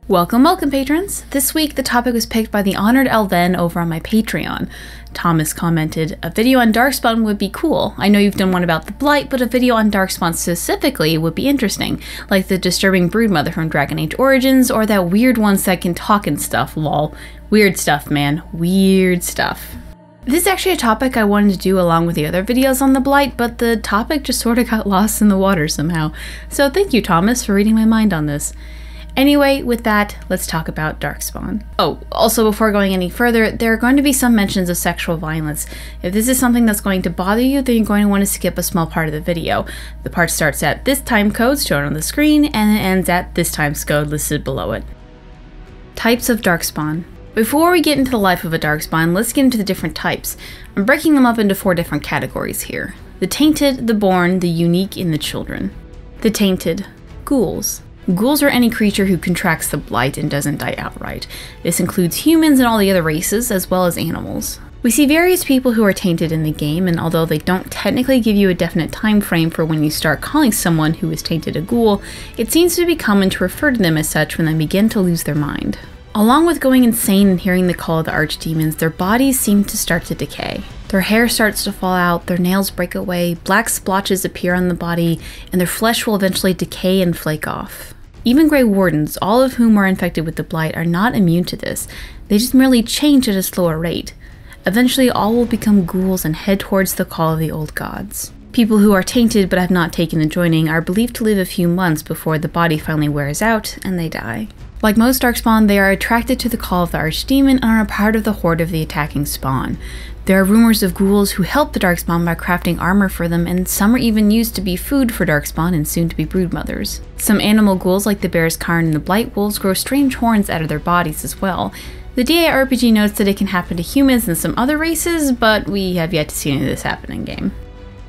Welcome patrons! This week the topic was picked by the honored Elven over on my Patreon. Thomas commented, "A video on Darkspawn would be cool. I know you've done one about the Blight, but a video on Darkspawn specifically would be interesting, like the disturbing Broodmother from Dragon Age Origins, or that weird ones that can talk and stuff, lol. Weird stuff, man. Weird stuff." This is actually a topic I wanted to do along with the other videos on the Blight, but the topic just sort of got lost in the water somehow. So thank you, Thomas, for reading my mind on this. Anyway, with that, let's talk about Darkspawn. Oh, also before going any further, there are going to be some mentions of sexual violence. If this is something that's going to bother you, then you're going to want to skip a small part of the video. The part starts at this time code shown on the screen, and it ends at this times code listed below it. Types of Darkspawn. Before we get into the life of a Darkspawn, let's get into the different types. I'm breaking them up into 4 different categories here. The Tainted, the Born, the Unique, and the Children. The Tainted. Ghouls. Ghouls are any creature who contracts the Blight and doesn't die outright. This includes humans and all the other races, as well as animals. We see various people who are tainted in the game, and although they don't technically give you a definite time frame for when you start calling someone who is tainted a ghoul, it seems to be common to refer to them as such when they begin to lose their mind. Along with going insane and hearing the call of the Archdemons, their bodies seem to start to decay. Their hair starts to fall out, their nails break away, black splotches appear on the body, and their flesh will eventually decay and flake off. Even Grey Wardens, all of whom are infected with the Blight, are not immune to this. They just merely change at a slower rate. Eventually, all will become ghouls and head towards the call of the old gods. People who are tainted but have not taken the joining are believed to live a few months before the body finally wears out and they die. Like most Darkspawn, they are attracted to the call of the Archdemon and are a part of the horde of the attacking spawn. There are rumors of ghouls who help the Darkspawn by crafting armor for them, and some are even used to be food for Darkspawn and soon to be Brood Mothers. Some animal ghouls like the Bear's Karn and the Blight Wolves grow strange horns out of their bodies as well. The DA RPG notes that it can happen to humans and some other races, but we have yet to see any of this happen in game.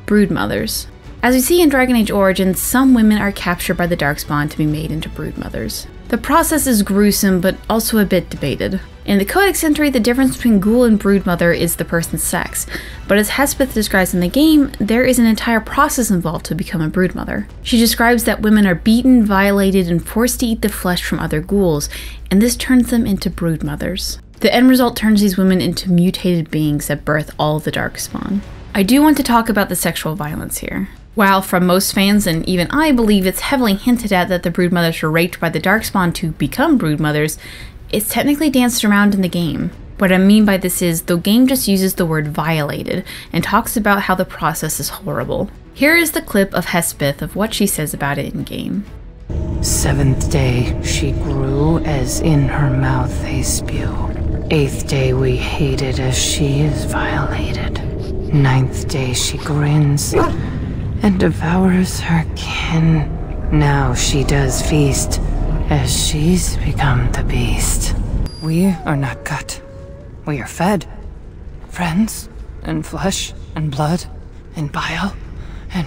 Brood Mothers. As we see in Dragon Age Origins, some women are captured by the Darkspawn to be made into Brood Mothers. The process is gruesome, but also a bit debated. In the Codex entry, the difference between ghoul and broodmother is the person's sex, but as Hespeth describes in the game, there is an entire process involved to become a broodmother. She describes that women are beaten, violated, and forced to eat the flesh from other ghouls, and this turns them into broodmothers. The end result turns these women into mutated beings that birth all the Darkspawn. I do want to talk about the sexual violence here. While from most fans, and even I believe it's heavily hinted at that the Broodmothers were raped by the Darkspawn to become Broodmothers, it's technically danced around in the game. What I mean by this is, the game just uses the word violated, and talks about how the process is horrible. Here is the clip of Hespeth of what she says about it in game. 7th day she grew as in her mouth they spew. 8th day we hated as she is violated. 9th day she grins and devours her kin. Now she does feast, as she's become the beast. We are not cut. We are fed. Friends, and flesh, and blood, and bile, and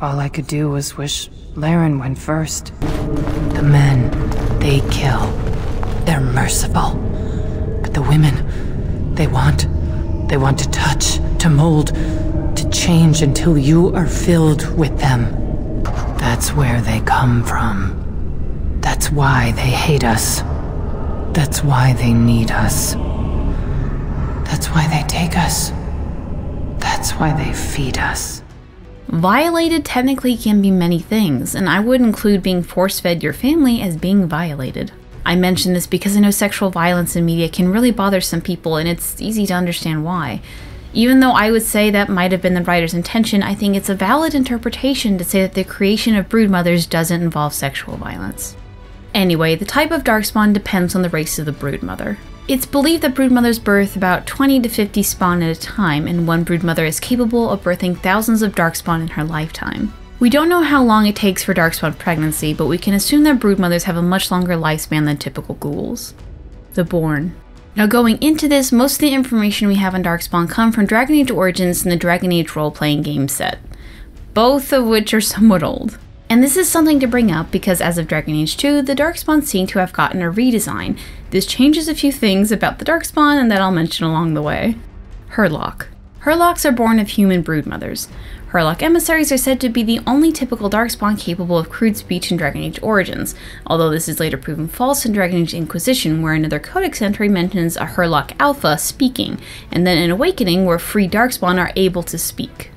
all I could do was wish Laren went first. The men, they kill. They're merciful. But the women, they want to touch, to mold, to change until you are filled with them. That's where they come from. That's why they hate us. That's why they need us. That's why they take us. That's why they feed us. Violated technically can be many things, and I would include being force-fed your family as being violated. I mention this because I know sexual violence in media can really bother some people, and it's easy to understand why. Even though I would say that might have been the writer's intention, I think it's a valid interpretation to say that the creation of broodmothers doesn't involve sexual violence. Anyway, the type of Darkspawn depends on the race of the broodmother. It's believed that broodmothers birth about 20 to 50 spawn at a time, and one broodmother is capable of birthing thousands of Darkspawn in her lifetime. We don't know how long it takes for Darkspawn pregnancy, but we can assume that broodmothers have a much longer lifespan than typical ghouls. The Born. Now going into this, most of the information we have on Darkspawn come from Dragon Age Origins and the Dragon Age role-playing game set, both of which are somewhat old. And this is something to bring up because as of Dragon Age 2, the Darkspawn seem to have gotten a redesign. This changes a few things about the Darkspawn and that I'll mention along the way. Hurlock. Hurlocks are born of human broodmothers. Hurlock emissaries are said to be the only typical Darkspawn capable of crude speech in Dragon Age Origins, although this is later proven false in Dragon Age Inquisition, where another codex entry mentions a Hurlock Alpha speaking, and then in Awakening, where free Darkspawn are able to speak.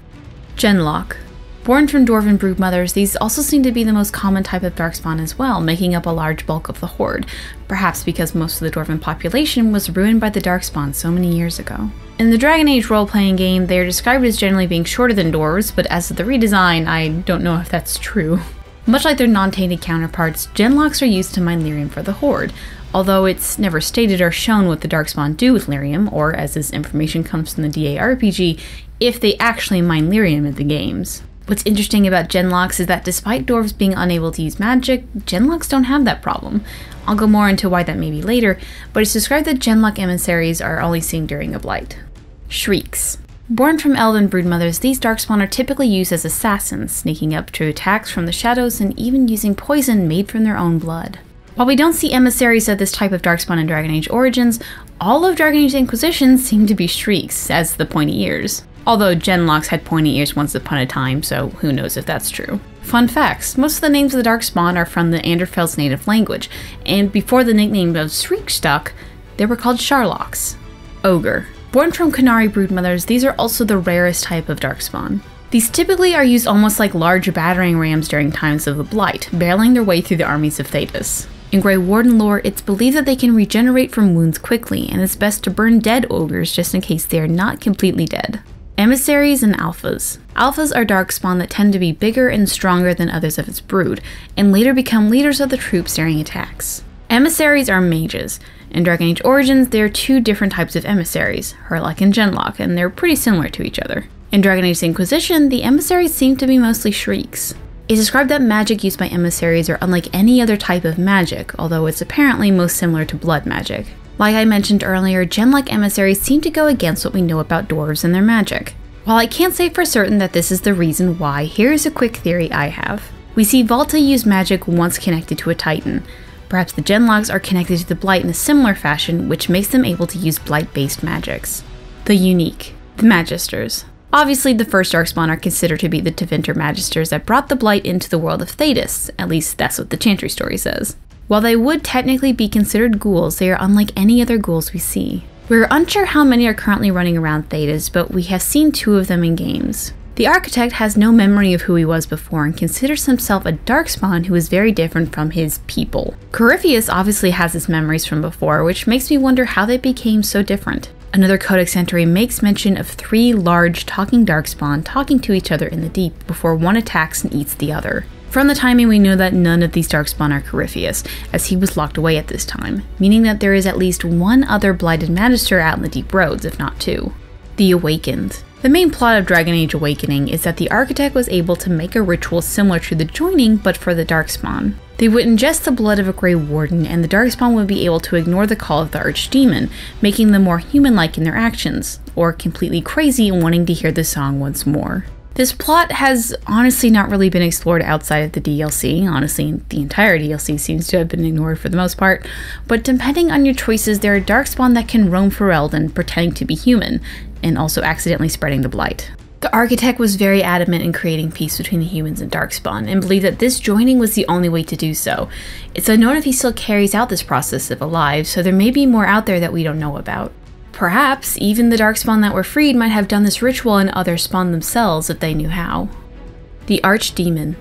Genlock. Born from Dwarven Broodmothers, these also seem to be the most common type of Darkspawn as well, making up a large bulk of the Horde, perhaps because most of the Dwarven population was ruined by the Darkspawn so many years ago. In the Dragon Age role-playing game, they are described as generally being shorter than dwarves, but as of the redesign, I don't know if that's true. Much like their non-tainted counterparts, Genlocks are used to mine lyrium for the Horde, although it's never stated or shown what the Darkspawn do with lyrium, or as this information comes from the DA RPG, if they actually mine lyrium in the games. What's interesting about Genlocks is that despite dwarves being unable to use magic, Genlocks don't have that problem. I'll go more into why that may be later, but it's described that Genlock emissaries are only seen during a blight. Shrieks. Born from elven broodmothers, these Darkspawn are typically used as assassins, sneaking up to attacks from the shadows and even using poison made from their own blood. While we don't see emissaries of this type of Darkspawn in Dragon Age Origins, all of Dragon Age Inquisition seem to be shrieks, as the pointy ears. Although Genlocks had pointy ears once upon a time, so who knows if that's true. Fun facts, most of the names of the Darkspawn are from the Anderfeld's native language, and before the nickname of Shriek stuck, they were called Sharlocks. Ogre. Born from Qunari broodmothers, these are also the rarest type of Darkspawn. These typically are used almost like large battering rams during times of the Blight, barreling their way through the armies of Thetis. In Grey Warden lore, it's believed that they can regenerate from wounds quickly, and it's best to burn dead ogres just in case they are not completely dead. Emissaries and Alphas. Alphas are Darkspawn that tend to be bigger and stronger than others of its brood, and later become leaders of the troops during attacks. Emissaries are mages. In Dragon Age Origins, there are two different types of emissaries, Hurlock and Genlock, and they're pretty similar to each other. In Dragon Age Inquisition, the emissaries seem to be mostly shrieks. It's described that magic used by emissaries are unlike any other type of magic, although it's apparently most similar to blood magic. Like I mentioned earlier, Genlock emissaries seem to go against what we know about dwarves and their magic. While I can't say for certain that this is the reason why, here's a quick theory I have. We see Volta use magic once connected to a Titan. Perhaps the Genlocks are connected to the Blight in a similar fashion, which makes them able to use Blight-based magics. The unique. The Magisters. Obviously, the first Darkspawn are considered to be the Tevinter Magisters that brought the Blight into the world of Thetis, at least that's what the Chantry story says. While they would technically be considered ghouls, they are unlike any other ghouls we see. We're unsure how many are currently running around Thetis, but we have seen 2 of them in games. The Architect has no memory of who he was before and considers himself a Darkspawn who is very different from his people. Corypheus obviously has his memories from before, which makes me wonder how they became so different. Another codex entry makes mention of 3 large talking Darkspawn talking to each other in the deep before one attacks and eats the other. From the timing, we know that none of these Darkspawn are Corypheus, as he was locked away at this time, meaning that there is at least one other blighted Magister out in the deep roads, if not 2. The Awakened. The main plot of Dragon Age Awakening is that the Architect was able to make a ritual similar to the Joining, but for the Darkspawn. They would ingest the blood of a Grey Warden, and the Darkspawn would be able to ignore the call of the Archdemon, making them more human-like in their actions, or completely crazy and wanting to hear the song once more. This plot has honestly not really been explored outside of the DLC. Honestly, the entire DLC seems to have been ignored for the most part, but depending on your choices, there are Darkspawn that can roam Ferelden pretending to be human, and also accidentally spreading the Blight. The Architect was very adamant in creating peace between the humans and Darkspawn, and believed that this joining was the only way to do so. It's unknown if he still carries out this process if alive, so there may be more out there that we don't know about. Perhaps even the Darkspawn that were freed might have done this ritual and others spawned themselves if they knew how. The Archdemon.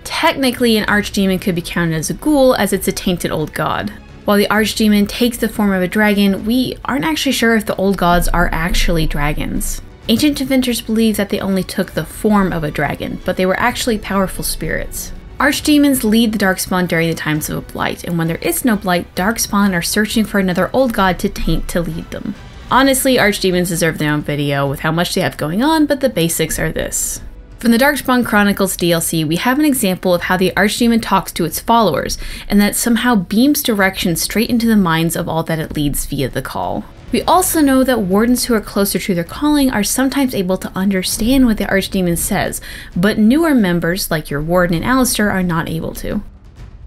Technically, an Archdemon could be counted as a ghoul, as it's a tainted old god. While the Archdemon takes the form of a dragon, we aren't actually sure if the old gods are actually dragons. Ancient Tevinters believe that they only took the form of a dragon, but they were actually powerful spirits. Archdemons lead the Darkspawn during the times of a Blight, and when there is no Blight, Darkspawn are searching for another old god to taint to lead them. Honestly, Archdemons deserve their own video with how much they have going on, but the basics are this. From the Darkspawn Chronicles DLC, we have an example of how the Archdemon talks to its followers, and that somehow beams direction straight into the minds of all that it leads via the call. We also know that wardens who are closer to their calling are sometimes able to understand what the Archdemon says, but newer members, like your Warden and Alistair, are not able to.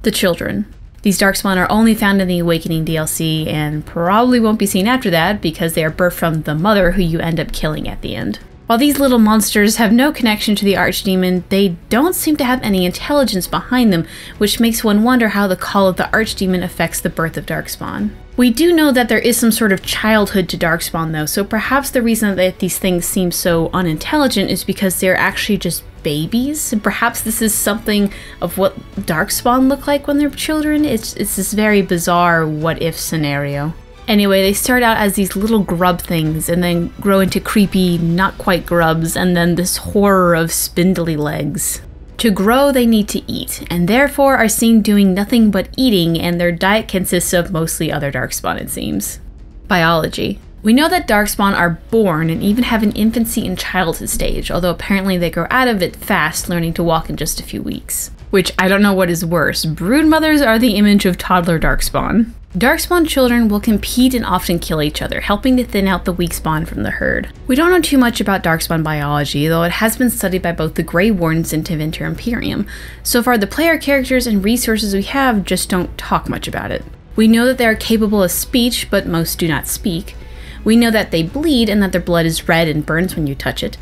The Children. These Darkspawn are only found in the Awakening DLC, and probably won't be seen after that because they are birthed from the mother who you end up killing at the end. While these little monsters have no connection to the Archdemon, they don't seem to have any intelligence behind them, which makes one wonder how the call of the Archdemon affects the birth of Darkspawn. We do know that there is some sort of childhood to Darkspawn though, so perhaps the reason that these things seem so unintelligent is because they're actually just babies. And perhaps this is something of what Darkspawn look like when they're children. It's this very bizarre what-if scenario. Anyway, they start out as these little grub things and then grow into creepy, not quite grubs, and then this horror of spindly legs. To grow, they need to eat, and therefore are seen doing nothing but eating, and their diet consists of mostly other Darkspawn, it seems. Biology. We know that Darkspawn are born and even have an infancy and childhood stage, although apparently they grow out of it fast, learning to walk in just a few weeks. Which, I don't know what is worse. Brood Mothers are the image of toddler Darkspawn. Darkspawn children will compete and often kill each other, helping to thin out the weak spawn from the herd. We don't know too much about Darkspawn biology, though it has been studied by both the Grey Wardens and Tevinter Imperium. So far, the player characters and resources we have just don't talk much about it. We know that they are capable of speech, but most do not speak. We know that they bleed and that their blood is red and burns when you touch it.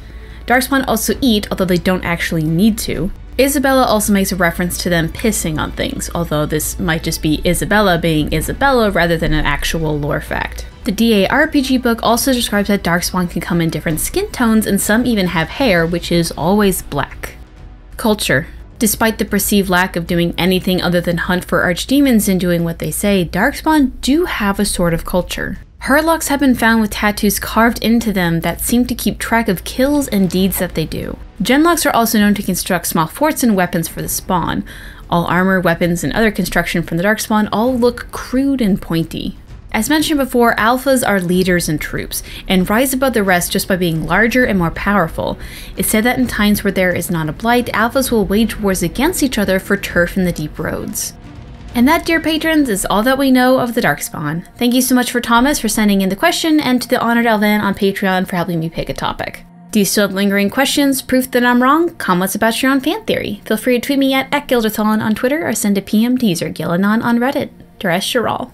Darkspawn also eat, although they don't actually need to. Isabella also makes a reference to them pissing on things, although this might just be Isabella being Isabella rather than an actual lore fact. The DA RPG book also describes that Darkspawn can come in different skin tones and some even have hair, which is always black. Culture. Despite the perceived lack of doing anything other than hunt for archdemons and doing what they say, Darkspawn do have a sort of culture. Hurlocks have been found with tattoos carved into them that seem to keep track of kills and deeds that they do. Genlocks are also known to construct small forts and weapons for the spawn. All armor, weapons, and other construction from the Darkspawn all look crude and pointy. As mentioned before, alphas are leaders and troops, and rise above the rest just by being larger and more powerful. It's said that in times where there is not a blight, alphas will wage wars against each other for turf in the deep roads. And that, dear patrons, is all that we know of the Darkspawn. Thank you so much for Thomas for sending in the question, and to the Honored Elven on Patreon for helping me pick a topic. Do you still have lingering questions, proof that I'm wrong, comments about your own fan theory? Feel free to tweet me at @Gilderthon on Twitter or send a PM to user Gillanon on Reddit. Teresh Shiral.